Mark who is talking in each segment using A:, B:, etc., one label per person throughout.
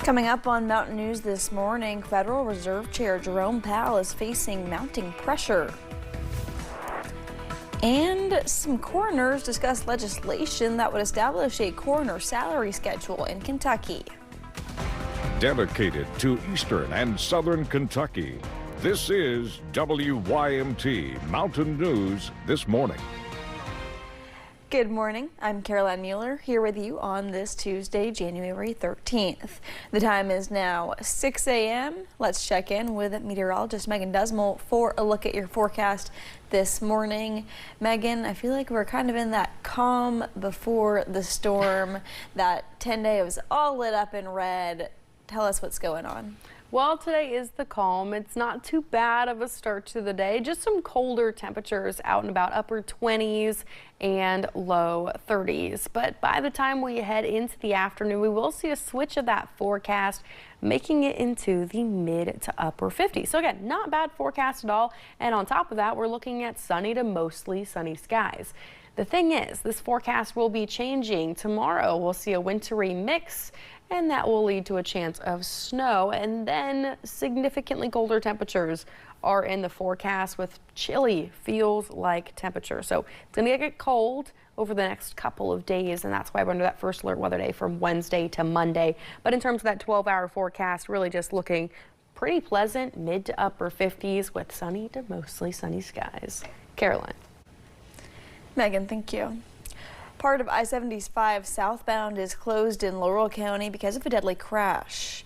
A: Coming up on Mountain News this morning, Federal Reserve Chair Jerome Powell is facing mounting pressure. And some coroners discuss legislation that would establish a coroner salary schedule in Kentucky.
B: Dedicated to Eastern and Southern Kentucky, this is WYMT Mountain News this morning.
A: Good morning. I'm Caroline Mueller here with you on this Tuesday, January 13th. The time is now 6 a.m. Let's check in with meteorologist Megan Desmel for a look at your forecast this morning. Megan, I feel like we're kind of in that calm before the storm. That 10-day was all lit up in red. Tell us what's going on.
C: Well, today is the calm. It's not too bad of a start to the day. Just some colder temperatures out and about, upper 20s and low 30s. But by the time we head into the afternoon, we will see a switch of that forecast, making it into the mid to upper 50s. So again, not bad forecast at all. And on top of that, we're looking at sunny to mostly sunny skies. The thing is, this forecast will be changing. Tomorrow, we'll see a wintry mix, and that will lead to a chance of snow, and then significantly colder temperatures are in the forecast with chilly feels-like temperatures. So it's going to get cold over the next couple of days, and that's why we're under that first alert weather day from Wednesday to Monday. But in terms of that 12-hour forecast, really just looking pretty pleasant, mid to upper 50s with sunny to mostly sunny skies. Caroline.
A: Megan, thank you. Part of I-75 southbound is closed in Laurel County because of a deadly crash.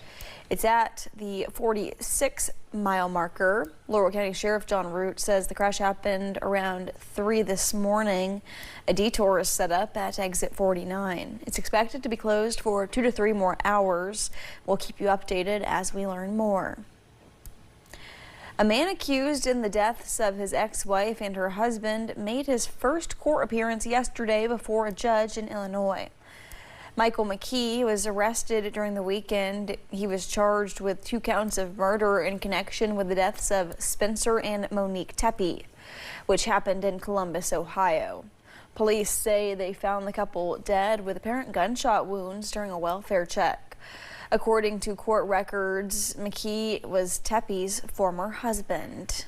A: It's at the 46-mile marker. Laurel County Sheriff John Root says the crash happened around 3 this morning. A detour is set up at exit 49. It's expected to be closed for 2 to 3 more hours. We'll keep you updated as we learn more. A man accused in the deaths of his ex-wife and her husband made his first court appearance yesterday before a judge in Illinois. Michael McKee was arrested during the weekend. He was charged with 2 counts of murder in connection with the deaths of Spencer and Monique Tepe, which happened in Columbus, Ohio. Police say they found the couple dead with apparent gunshot wounds during a welfare check. According to court records, McKee was Tepe's former husband.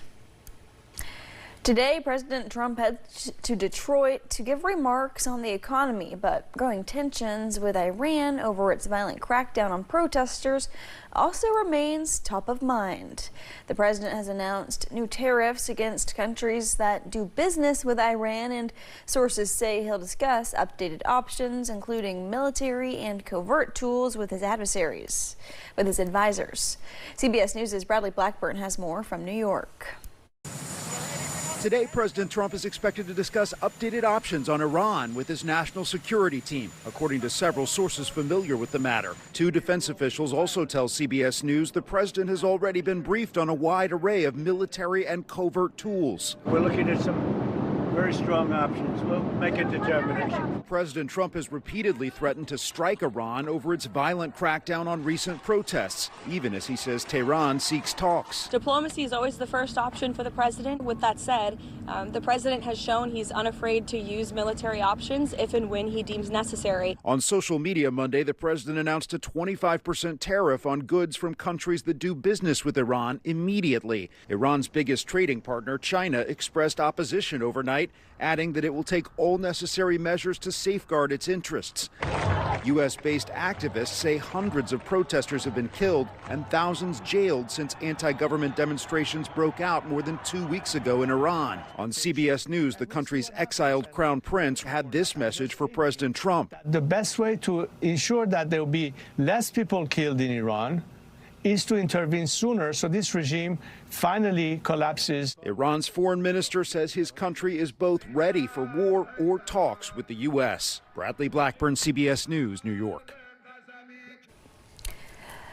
A: Today, President Trump heads to Detroit to give remarks on the economy, but growing tensions with Iran over its violent crackdown on protesters also remains top of mind. The president has announced new tariffs against countries that do business with Iran, and sources say he'll discuss updated options, including military and covert tools with his adversaries, with his advisors. CBS News' Bradley Blackburn has more from New York.
D: Today, President Trump is expected to discuss updated options on Iran with his national security team, according to several sources familiar with the matter. 2 defense officials also tell CBS News the president has already been briefed on a wide array of military and covert tools.
E: We're looking at some very strong options. We'll make a determination.
D: President Trump has repeatedly threatened to strike Iran over its violent crackdown on recent protests, even as he says Tehran seeks talks.
F: Diplomacy is always the first option for the president. With that said, the president has shown he's unafraid to use military options if and when he deems necessary.
D: On social media Monday, the president announced a 25% tariff on goods from countries that do business with Iran immediately. Iran's biggest trading partner, China, expressed opposition overnight, adding that it will take all necessary measures to safeguard its interests. U.S.-based activists say hundreds of protesters have been killed and thousands jailed since anti-government demonstrations broke out more than 2 weeks ago in Iran. On CBS News, the country's exiled crown prince had this message for President Trump.
G: The best way to ensure that there will be less people killed in Iran is to intervene sooner so this regime finally collapses.
D: Iran's foreign minister says his country is both ready for war or talks with the U.S. Bradley Blackburn, CBS News, New York.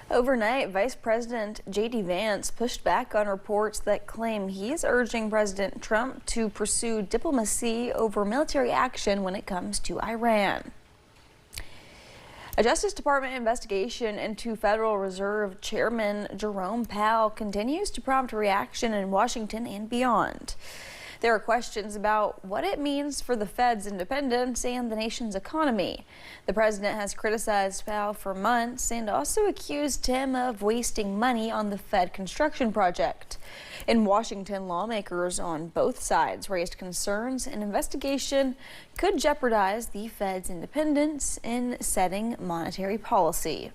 A: Overnight, Vice President J.D. Vance pushed back on reports that claim he is urging President Trump to pursue diplomacy over military action when it comes to Iran. A Justice Department investigation into Federal Reserve Chairman Jerome Powell continues to prompt reaction in Washington and beyond. There are questions about what it means for the Fed's independence and the nation's economy. The president has criticized Powell for months and also accused him of wasting money on the Fed construction project. In Washington, lawmakers on both sides raised concerns an investigation could jeopardize the Fed's independence in setting monetary policy.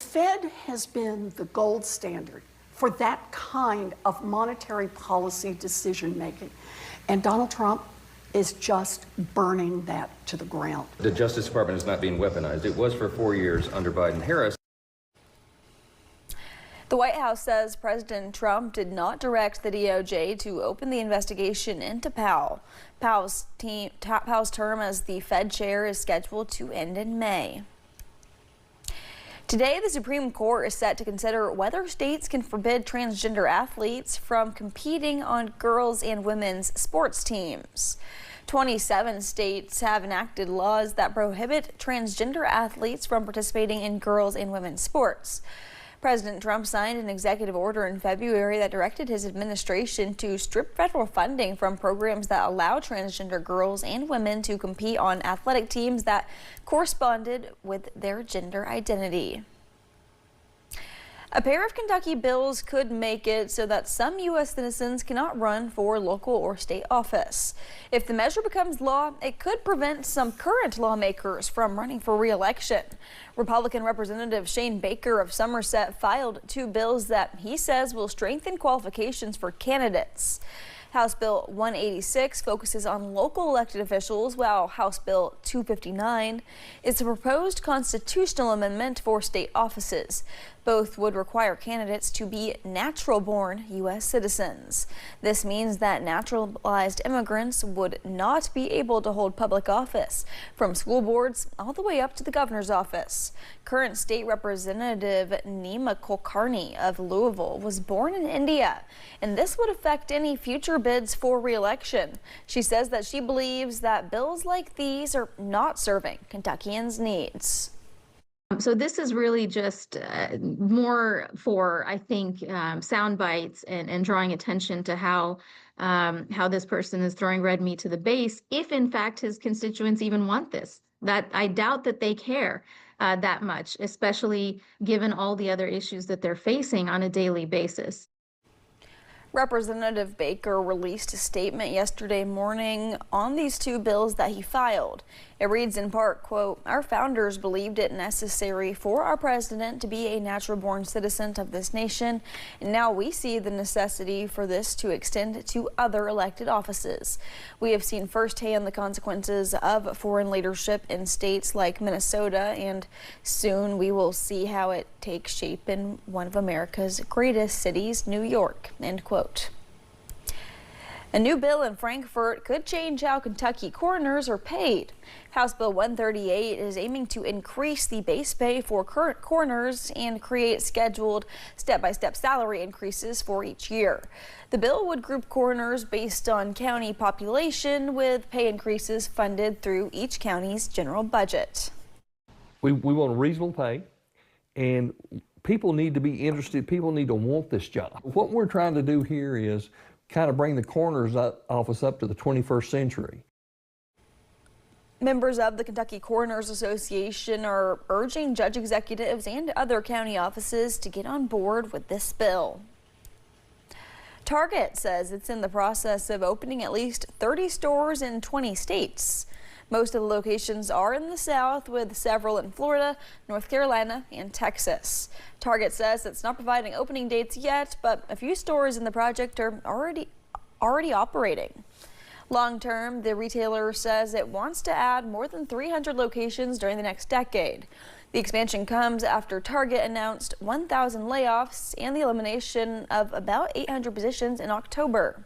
H: The Fed has been the gold standard for that kind of monetary policy decision making, and Donald Trump is just burning that to the ground.
I: The Justice Department is not being weaponized. It was for 4 years under Biden-Harris.
A: The White House says President Trump did not direct the DOJ to open the investigation into Powell. Powell's term as the Fed chair is scheduled to end in May. Today, the Supreme Court is set to consider whether states can forbid transgender athletes from competing on girls' and women's sports teams. 27 states have enacted laws that prohibit transgender athletes from participating in girls' and women's sports. President Trump signed an executive order in February that directed his administration to strip federal funding from programs that allow transgender girls and women to compete on athletic teams that corresponded with their gender identity. A pair of Kentucky bills could make it so that some U.S. citizens cannot run for local or state office. If the measure becomes law, it could prevent some current lawmakers from running for re-election. Republican Representative Shane Baker of Somerset filed 2 bills that he says will strengthen qualifications for candidates. House Bill 186 focuses on local elected officials, while House Bill 259 is a proposed constitutional amendment for state offices. Both would require candidates to be natural-born U.S. citizens. This means that naturalized immigrants would not be able to hold public office, from school boards all the way up to the governor's office. Current state representative Nima Kulkarni of Louisville was born in India, and this would affect any future bids for re-election. She says that she believes that bills like these are not serving Kentuckians' needs.
J: So this is really just more for, I think, sound bites and drawing attention to how this person is throwing red meat to the base, if in fact his constituents even want this. That I doubt that they care that much, especially given all the other issues that they're facing on a daily basis.
A: Representative Baker released a statement yesterday morning on these 2 bills that he filed. It reads in part, quote, "Our founders believed it necessary for our president to be a natural-born citizen of this nation, and now we see the necessity for this to extend to other elected offices. We have seen firsthand the consequences of foreign leadership in states like Minnesota, and soon we will see how it takes shape in one of America's greatest cities, New York," end quote. A new bill in Frankfort could change how Kentucky coroners are paid. House Bill 138 is aiming to increase the base pay for current coroners and create scheduled step-by-step salary increases for each year. The bill would group coroners based on county population, with pay increases funded through each county's general budget.
K: We want reasonable pay, and people need to be interested. People need to want this job. What we're trying to do here is kind of bring the coroner's office up to the 21st century.
A: Members of the Kentucky Coroners Association are urging judge executives and other county offices to get on board with this bill. Target says it's in the process of opening at least 30 stores in 20 states. Most of the locations are in the South, with several in Florida, North Carolina, and Texas. Target says it's not providing opening dates yet, but a few stores in the project are already operating. Long term, the retailer says it wants to add more than 300 locations during the next decade. The expansion comes after Target announced 1,000 layoffs and the elimination of about 800 positions in October.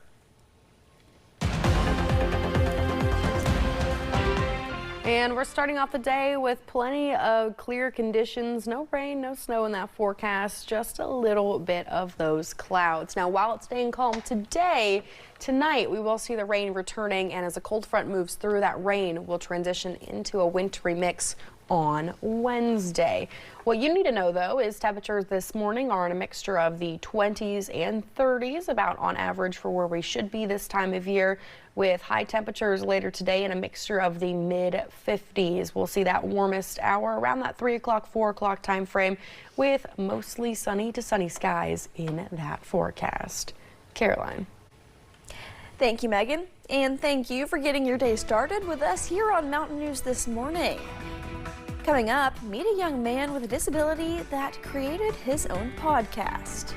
C: And we're starting off the day with plenty of clear conditions. No rain, no snow in that forecast, just a little bit of those clouds. Now, while it's staying calm tonight we will see the rain returning, and as a cold front moves through, that rain will transition into a wintry mix on Wednesday. What you need to know, though, is temperatures this morning are in a mixture of the 20s and 30s, about on average for where we should be this time of year, with high temperatures later today in a mixture of the mid-50s. We'll see that warmest hour around that 3 o'clock, 4 o'clock time frame, with mostly sunny to sunny skies in that forecast. Caroline.
A: Thank you, Megan. And thank you for getting your day started with us here on Mountain News this morning. Coming up, meet a young man with a disability that created his own podcast.